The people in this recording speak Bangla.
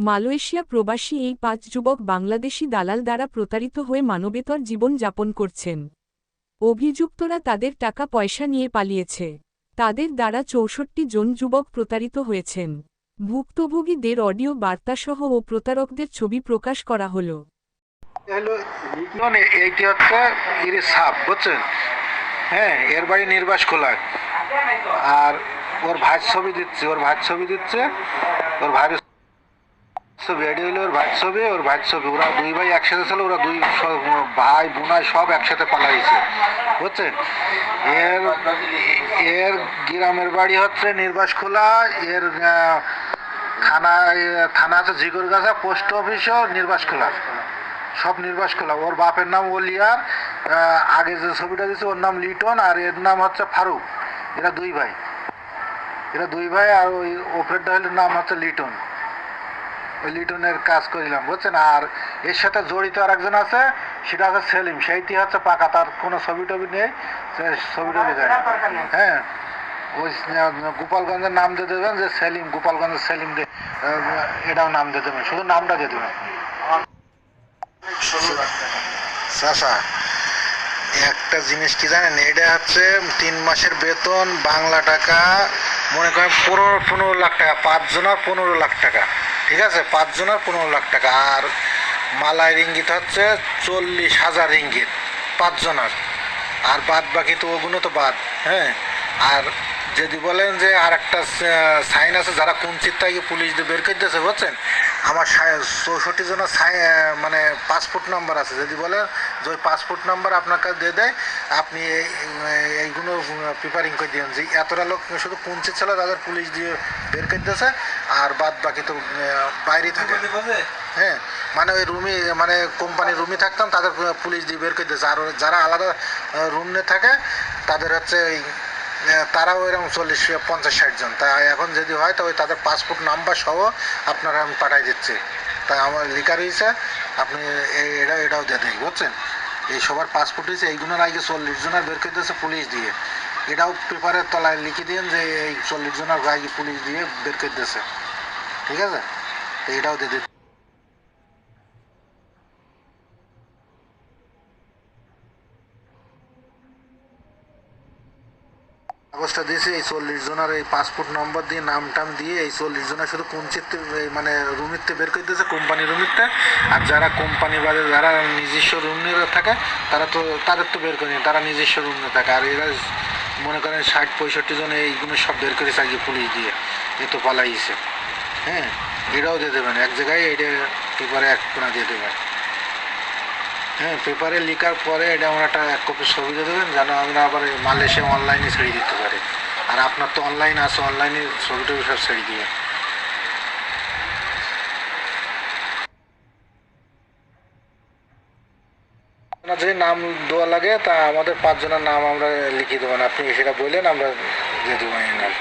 মালয়েশিয়া প্রবাসী এই ৫ যুবক বাংলাদেশি দালাল দ্বারা প্রতারিত হয়ে মানবেতর জীবন যাপন করছেন। অভিযুক্তরা তাদের টাকা পয়সা নিয়ে পালিয়েছে। তাদের দ্বারা ৬৪ জন যুবক প্রতারিত হয়েছেন। ভুক্তভোগীদের অডিও বার্তাসহ ও প্রতারকদের ছবি প্রকাশ করা হল। এইটি হচ্ছে ইরি সাপ, বুঝছেন? হ্যাঁ, এর বাড়ি নির্বাস খোলা। আর ওর ভাইয়ের ছবি দিচ্ছে, ওর ভাইয়ের ছবি, এটি হলো ওর ভাইয়ের ছবি। ওরা দুই ভাই একসাথে ছিল, ওরা দুই ভাই বোনাই সব একসাথে পালাইছে, বুঝছেন? এর এর গ্রামের বাড়ি হচ্ছে নির্বাস খোলা। এর থানা আছে জিগরগাছা, পোস্ট অফিসও নির্বাস খোলা, সব নির্বাস খোলা। ওর বাপের নাম ওলিয়ার, আগে যে ছবিটা দিচ্ছে ওর নাম লিটন, আর এর নাম হচ্ছে ফারুক। এরা দুই ভাই, আর ওই ওপরেরটা হলে নাম হচ্ছে লিটন। ওই লিটনের কাজ করিলাম, বুঝছেন? আর এর সাথে জড়িত আর একজন আছে, সেটা হচ্ছে সেলিম। সেইটি হচ্ছে পাকা, তার কোনো ছবি টবি নেই, ছবি টবি দেয়। হ্যাঁ, ওই গোপালগঞ্জের নাম দিয়ে দেবেন যে সেলিম, গোপালগঞ্জের সেলিম দিয়ে এটাও নাম দিয়ে দেবেন, শুধু নামটা দিয়ে দেবেন। চাচা, একটা জিনিস কি জানেন, এটা হচ্ছে 3 মাসের বেতন বাংলা টাকা, মনে করেন 15 লাখ টাকা, 5 জনের 15 লাখ টাকা, ঠিক আছে? 5 জনের 15 লাখ টাকা। আর মালাই রিঙ্গিত হচ্ছে 40,000 রিঙ্গিত 5 জনের। আর বাদ বাকি তো ওগুলো তো বাদ। হ্যাঁ, আর যদি বলেন যে আর একটা সাইন আছে, যারা কুঞ্চিত থেকে পুলিশ দিয়ে বের করে দিয়েছে, বুঝছেন? আমার 64 জনের মানে পাসপোর্ট নাম্বার আছে। যদি বলেন যে ওই পাসপোর্ট নাম্বার আপনার কাছে দিয়ে দেয়, আপনি এইগুলো প্রিপারিং করে দিন যে এতটা লোক শুধু কুঞ্চিত ছিল, তাদের পুলিশ দিয়ে বের করে দিয়েছে, আর বাদ বাকি তো বাইরেই থাকে। হ্যাঁ, মানে ওই রুমে, মানে কোম্পানির রুমে থাকতাম, তাদের পুলিশ দিয়ে বের করে দিয়েছে। আর যারা আলাদা রুম নিয়ে থাকে তাদের হচ্ছে তারাও এরকম 40-50-60 জন। তা এখন যদি হয় তো ওই তাদের পাসপোর্ট নাম্বার সহ আপনারা আমি পাঠাই দিচ্ছি। তাই আমার লিখা রয়েছে, আপনি এটাও দিয়ে দেয়, বুঝছেন? এই সবার পাসপোর্ট হয়েছে, এইগুলোর আগে 40 জনের বের করে দিয়েছে পুলিশ দিয়ে। এটাও পেপারের তলায় লিখে দিন যে এই 40 জনের আগে পুলিশ দিয়ে বের করে দিয়েছে, ঠিক আছে? তো এটাও দিয়ে দিন। কাগজটা দিয়েছে, এই 40 জনের এই পাসপোর্ট নম্বর দিয়ে নাম টাম দিয়ে এই 40 জনের শুধু কুঞ্চিতে মানে রুমিতে বের করে দিয়েছে, কোম্পানি রুমিতে। আর যারা কোম্পানি বাদে যারা নিজস্ব রুম নিয়ে থাকে, তারা তো তাদের তো বের করে, তারা নিজস্ব রুম নিয়ে থাকে। আর এরা মনে করেন 60-65 জন এইগুলো সব বের করেছে আগে পুলিশ দিয়ে, এ তো পালাইছে। হ্যাঁ, এটাও দিয়ে দেবেন এক জায়গায়, এটা পেপারে এক কোনা দিয়ে দেবেন। হ্যাঁ, পেপারে লেখার পরে এটা আমরা একটা 1 কপি ছবি দিয়ে দেবেন, যেন আমরা আবার মালয়েশিয়া অনলাইনে ছেড়ে দিতে পারি। আর আপনার তো অনলাইন আছে, অনলাইনে ছবি টবি সব ছেড়ে দিয়ে আপনার যে নাম দেওয়া লাগে, তা আমাদের 5 জনের নাম আমরা লিখে দেবেন। আপনি সেটা বললেন, আমরা দিয়ে দেবো এই নাম।